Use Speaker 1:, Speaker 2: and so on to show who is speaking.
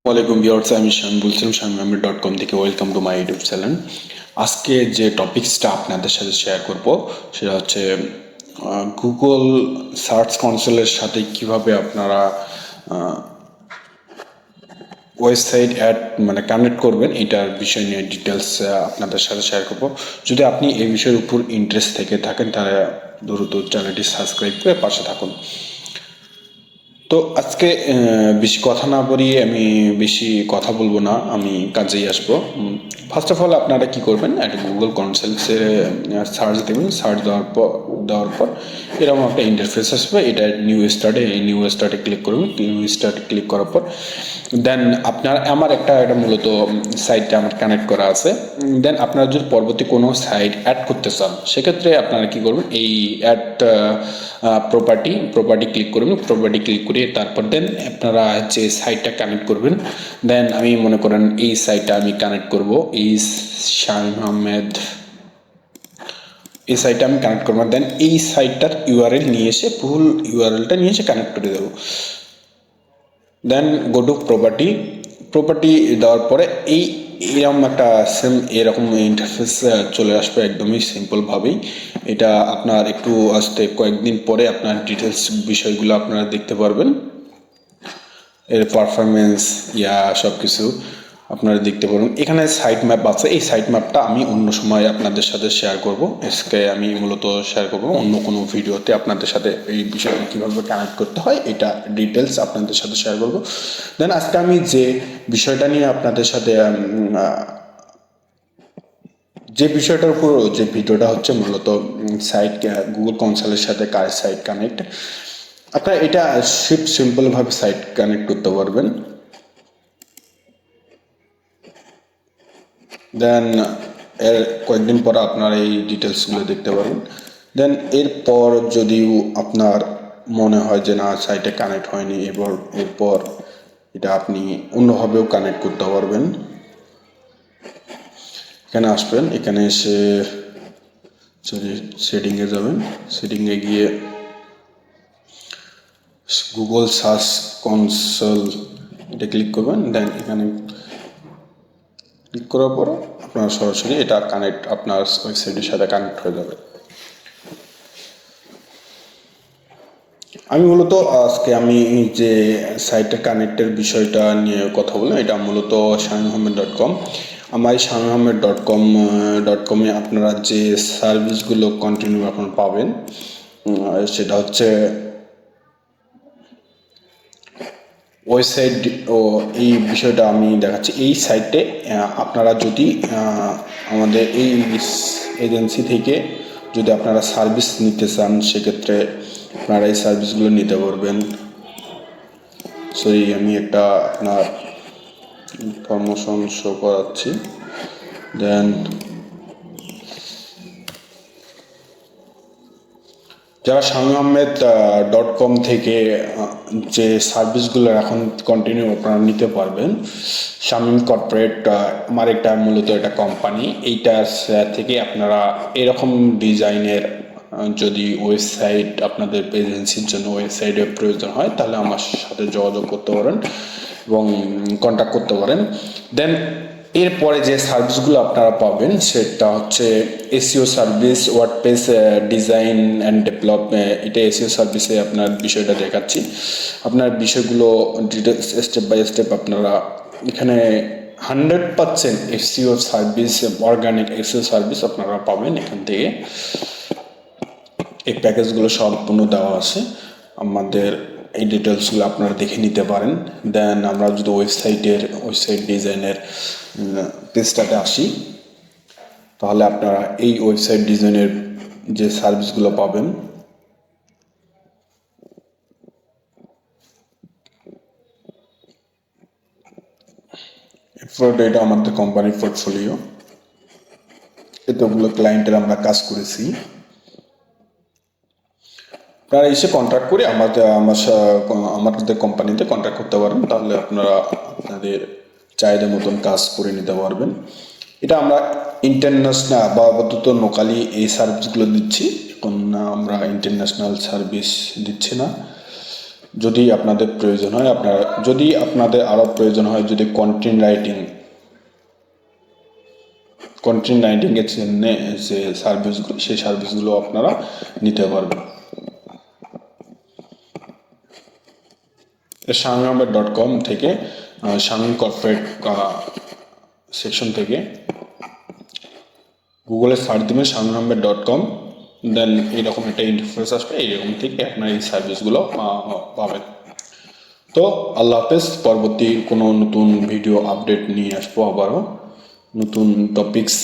Speaker 1: ওয়ালাইকুম ভিউয়ার্স, আমি শামিম বলছিলাম shamim.com থেকে। Welcome to my YouTube channel. আজকে যে টপিকসটা আপনাদের সাথে শেয়ার করব সেটা হচ্ছে গুগল সার্চ কনসোলের সাথে কিভাবে আপনারা ওয়েবসাইট অ্যাড কানেক্ট করবেন, এটার বিষয় নিয়ে ডিটেলস আপনাদের সাথে শেয়ার করব। যদি আপনি এই বিষয়ের উপর ইন্টারেস্ট থেকে থাকেন তাহলে দ্রুত চ্যানেলটি সাবস্ক্রাইব করে পাশে থাকুন। তো আজকে বেশি কথা না বলিয়ে আমি বেশি কথা বলবো না, আমি কাজেই আসবো। ফার্স্ট অফ অল আপনারা কি করবেন, একটা গুগল কনসেলসে সার্চ দেবেন। সার্চ দেওয়ার পর এরকম একটা ইন্টারফেস আসবে। এটা নিউ স্টার্টে, এই নিউ স্টার্টে ক্লিক করবেন। নিউ স্টার্টে ক্লিক করার পর দেন আমার একটা মূলত সাইটটা আমার কানেক্ট করা আছে। দেন আপনারা যদি পরবর্তী কোনো সাইট অ্যাড করতে চান সেক্ষেত্রে আপনারা কি করবেন, এই অ্যাড প্রপার্টি ক্লিক করবেন। প্রপার্টি ক্লিক করে তারপর দেন আপনারা যে সাইটটা কানেক্ট করবেন, দেন আমি মনে করেন এই সাইটটা আমি কানেক্ট করব, এই শামিম আহমেদ, এই সাইটটা আমি কানেক্ট করবো। দেন এই সাইটটার ইউআরএল নিয়ে এসে ফুল ইউআরএলটা নিয়ে এসে কানেক্ট করে দেবো। দেন গো টু প্রপার্টি দেওয়ার পরে এরকম একটা এরকম ইন্টারফেস চলে আসবে, একদমই সিম্পলভাবেই। এটা আপনার একটু আসতে কয়েকদিন পরে আপনার ডিটেলস বিষয়গুলো আপনারা দেখতে পারবেন, এর পারফরমেন্স সব কিছু আপনারা দেখতে পারবেন। এখানে সাইট ম্যাপ আছে, এই সাইট ম্যাপটা আমি অন্য সময় আপনাদের সাথে শেয়ার করব। আজকে আমি মূলত শেয়ার করব অন্য কোনো ভিডিওতে আপনাদের সাথে এই বিষয়টা কীভাবে কানেক্ট করতে হয় এটা ডিটেলস আপনাদের সাথে শেয়ার করব। দেন আজকে আমি যে বিষয়টা নিয়ে আপনাদের সাথে যে বিষয়টার উপর যে ভিডিওটা হচ্ছে মূলত সাইট গুগল কনসোলের সাথে কার সাইট কানেক্ট। আপনারা এটা সিম্পলভাবে সাইট কানেক্ট করতে পারবেন। দেন এর কয়েকদিন পর আপনারা এই ডিটেলসগুলো দেখতে পারবেন। দেন এরপর যদিও আপনার মনে হয় যে না সাইটে কানেক্ট হয়নি, এরপর এটা আপনি অন্যভাবেও কানেক্ট করতে পারবেন। এখানে আসবেন, এখানে এসে সেটিংয়ে যাবেন। সেটিংয়ে গিয়ে গুগল সার্চ কনসোল এটা ক্লিক করবেন। দেন এখানে ক্লিক করার পর আপনার সরাসরি এটা আপনার ওয়েবসাইটের সাথে কানেক্ট হয়ে যাবে। আমি মূলত আজকে যে সাইটের কানেক্টের বিষয়টা নিয়ে কথা বললাম, এটা মূলত shamim.com। আমার shamim.com.com-এ আপনারা যে সার্ভিসগুলো কন্টিনিউ এখন পাবেন সেটা হচ্ছে ওয়েবসাইট। ও এই বিষয়টা আমি দেখাচ্ছি। এই সাইটে আপনারা যদি আমাদের এই এজেন্সি থেকে যদি আপনারা সার্ভিস নিতে চান সেক্ষেত্রে আপনারা এই সার্ভিসগুলো নিতে পারবেন। আমি একটা আপনার ইনফরমেশন শো করাচ্ছি। দেন যারা shamim.com থেকে যে সার্ভিসগুলো এখন কন্টিনিউ আপনারা নিতে পারবেন, শামিম কর্পোরেট আমার এটা মূলত একটা কোম্পানি, এইটা থেকে আপনারা এরকম ডিজাইনের যদি ওয়েবসাইট আপনাদের এজেন্সির জন্য ওয়েবসাইটের প্রয়োজন হয় তাহলে আমার সাথে যোগাযোগ করতে পারেন এবং কন্ট্যাক্ট করতে পারেন। দেন এরপরে যে সার্ভিসগুলো আপনারা পাবেন সেটা হচ্ছে SEO service, WordPress design and development. এটা এসইও সার্ভিসে আপনার বিষয়টা দেখাচ্ছি। আপনার বিষয়গুলো ডিটেলস স্টেপ বাই স্টেপ আপনারা এখানে 100% SEO service, organic SEO service আপনারা পাবেন এখান থেকে। এই প্যাকেজগুলো সম্পূর্ণ দেওয়া আছে। আমাদের এই ডিটেলসগুলো আপনারা দেখে নিতে পারেন। দেন আমরা যদি ওয়েবসাইট ডিজাইনের পেজটাতে আসি তাহলে আপনারা এই ওয়েবসাইট ডিজাইনের যে সার্ভিসগুলো পাবেন এটা আমাদের কোম্পানির পোর্টফোলিও, এতগুলো ক্লায়েন্টের আমরা কাজ করেছি। আপনারা এসে কন্ট্যাক্ট করে আমাদের কোম্পানিতে কন্ট্যাক্ট করতে পারেন, তাহলে আপনারা আপনাদের চাহিদা মতন কাজ করে নিতে পারবেন। এটা আমরা ইন্টারন্যাশনাল বা আপাতত লোকালি এই সার্ভিসগুলো দিচ্ছি, এখন আমরা ইন্টারন্যাশনাল সার্ভিস দিচ্ছি না। যদি আপনাদের প্রয়োজন হয়, যদি আপনাদের আরও প্রয়োজন হয়, যদি কন্টেন্ট রাইটিংয়ের জন্য যে সার্ভিসগুলো, সেই সার্ভিসগুলো আপনারা নিতে পারবেন। samim.com থেকে শামীম কর্পোরেট সেকশন থেকে গুগলে সার্চ দেবেন samim.com, দেন এরকম একটা ইন্টারফেস আসবে, এইরকম থেকে আপনার এই সার্ভিসগুলো পাবেন। তো আল্লাহ হাফেজ, পরবর্তী কোনো নতুন ভিডিও আপডেট নিয়ে আসবো, আবারও নতুন টপিকস